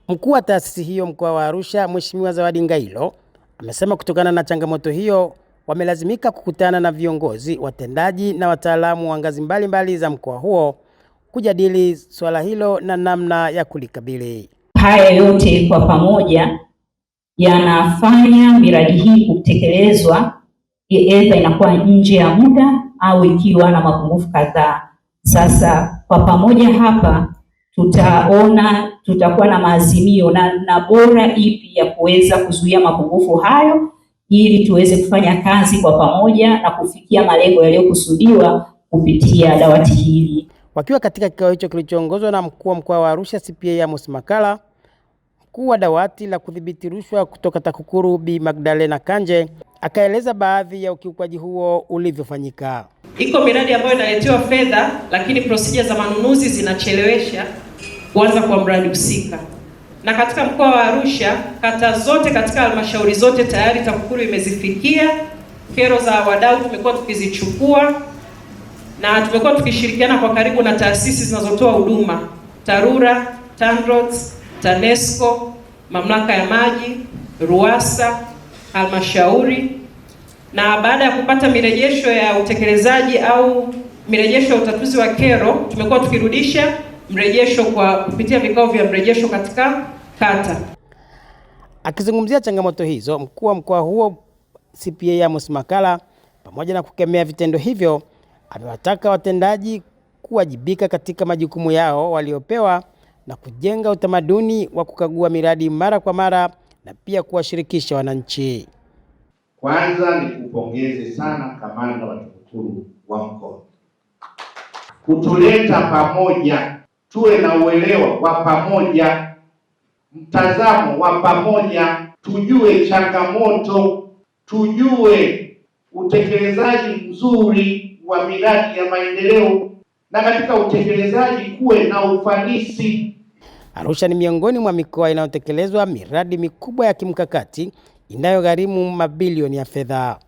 Mkuu wa taasisi hiyo mkoa wa Arusha, Mheshimiwa Zawadi Ngailo, amesema kutokana na changamoto hiyo wamelazimika kukutana na viongozi, watendaji na wataalamu wa ngazi mbalimbali za mkoa huo kujadili swala hilo na namna ya kulikabili. Haya yote kwa pamoja yanafanya miradi hii kutekelezwa, aidha inakuwa nje ya muda au ikiwa na mapungufu kadhaa. Sasa kwa pamoja hapa tutakuwa na maazimio na bora ipi ya kuweza kuzuia mapungufu hayo ili tuweze kufanya kazi kwa pamoja na kufikia malengo yaliyokusudiwa kupitia dawati hili. Wakiwa katika kikao hicho kilichoongozwa na mkuu wa mkoa wa Arusha CPA Amos Makalla, mkuu wa dawati la kudhibiti rushwa kutoka TAKUKURU Bi Magdalena Kanje akaeleza baadhi ya ukiukwaji huo ulivyofanyika. Iko miradi ambayo inaletewa fedha lakini procedure za manunuzi zinachelewesha kuanza kwa mradi husika. Na katika mkoa wa Arusha, kata zote katika halmashauri zote tayari TAKUKURU imezifikia. Kero za wadau tumekuwa tukizichukua na tumekuwa tukishirikiana kwa karibu na taasisi zinazotoa huduma: TARURA, TANROADS, TANESCO, mamlaka ya maji, RUWASA, halmashauri. Na baada ya kupata mirejesho ya utekelezaji au mirejesho ya utatuzi wa kero, tumekuwa tukirudisha mrejesho kwa kupitia vikao vya mrejesho katika kata. Akizungumzia changamoto hizo, mkuu wa mkoa huo CPA Amos Makalla, pamoja na kukemea vitendo hivyo, amewataka watendaji kuwajibika katika majukumu yao waliopewa na kujenga utamaduni wa kukagua miradi mara kwa mara na pia kuwashirikisha wananchi. Kwanza ni kupongeze sana kamanda wa TAKUKURU wa mkoa kutuleta pamoja, tuwe na uelewa wa pamoja, mtazamo wa pamoja, tujue changamoto, tujue utekelezaji mzuri wa miradi ya maendeleo, na katika utekelezaji kuwe na ufanisi. Arusha ni miongoni mwa mikoa inayotekelezwa miradi mikubwa ya kimkakati inayogharimu mabilioni ya fedha.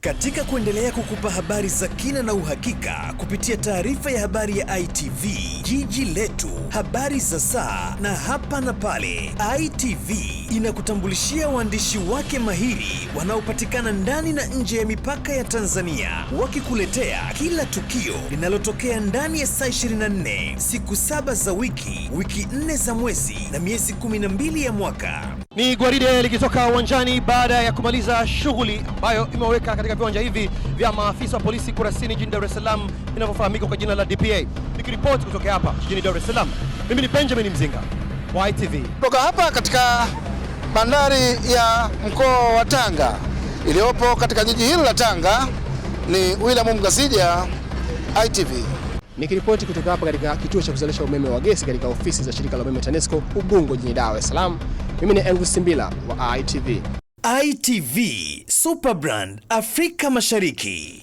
Katika kuendelea kukupa habari za kina na uhakika kupitia taarifa ya habari ya ITV, Jiji Letu, habari za saa na hapa na pale, ITV inakutambulishia waandishi wake mahiri wanaopatikana ndani na nje ya mipaka ya Tanzania, wakikuletea kila tukio linalotokea ndani ya saa 24, siku 7 za wiki 4 za mwezi na miezi 12 ya mwaka. Ni gwaride likitoka uwanjani baada ya kumaliza shughuli ambayo imeweka katika viwanja hivi vya maafisa wa polisi Kurasini jijini Dar es Salaam vinavyofahamika kwa jina la DPA. Nikiripoti kutoka hapa jijini Dar es Salaam, mimi ni Benjamin Mzinga wa ITV. Kutoka hapa katika bandari ya mkoa wa Tanga iliyopo katika jiji hili la Tanga, ni William Mgasija, ITV. Nikiripoti kutoka hapa katika kituo cha kuzalisha umeme wa gesi katika ofisi za shirika la umeme TANESCO Ubungo jijini Dar es Salaam, mimi ni Elvis Simbila wa ITV. ITV Superbrand Afrika Mashariki.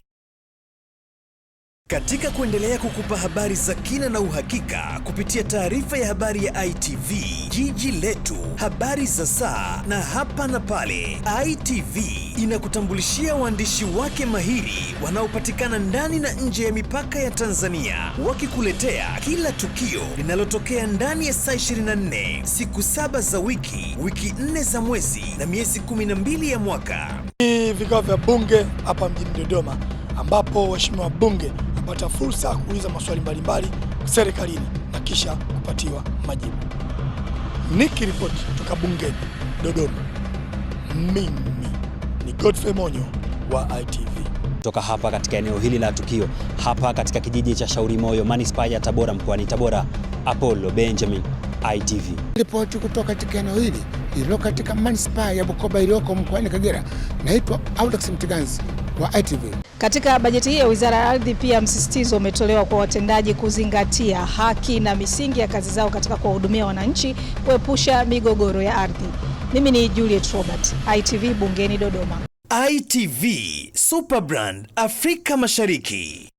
Katika kuendelea kukupa habari za kina na uhakika kupitia taarifa ya habari ya ITV, Jiji Letu, habari za saa na hapa na pale, ITV inakutambulishia waandishi wake mahiri wanaopatikana ndani na nje ya mipaka ya Tanzania, wakikuletea kila tukio linalotokea ndani ya saa 24, siku 7 za wiki 4 za mwezi na miezi 12 ya mwaka. Vikao vya bunge hapa mjini Dodoma, ambapo waheshimiwa bunge pata fursa ya kuuliza maswali mbalimbali serikalini na kisha kupatiwa majibu. Nikiripoti kutoka bungeni Dodoma, mimi ni Godfrey Monyo wa ITV. Kutoka hapa katika eneo hili la tukio, hapa katika kijiji cha Shauri Moyo, manispaa ya Tabora, mkoani Tabora, Apollo Benjamin, ITV. Ripoti kutoka katika eneo hili lililo katika manispaa ya Bukoba iliyoko mkoani Kagera, naitwa Audax Mtiganzi wa ITV. Katika bajeti hii ya Wizara ya Ardhi pia msisitizo umetolewa kwa watendaji kuzingatia haki na misingi ya kazi zao katika kuwahudumia wananchi, kuepusha migogoro ya ardhi. Mimi ni Juliet Robert, ITV Bungeni Dodoma. ITV Superbrand Afrika Mashariki.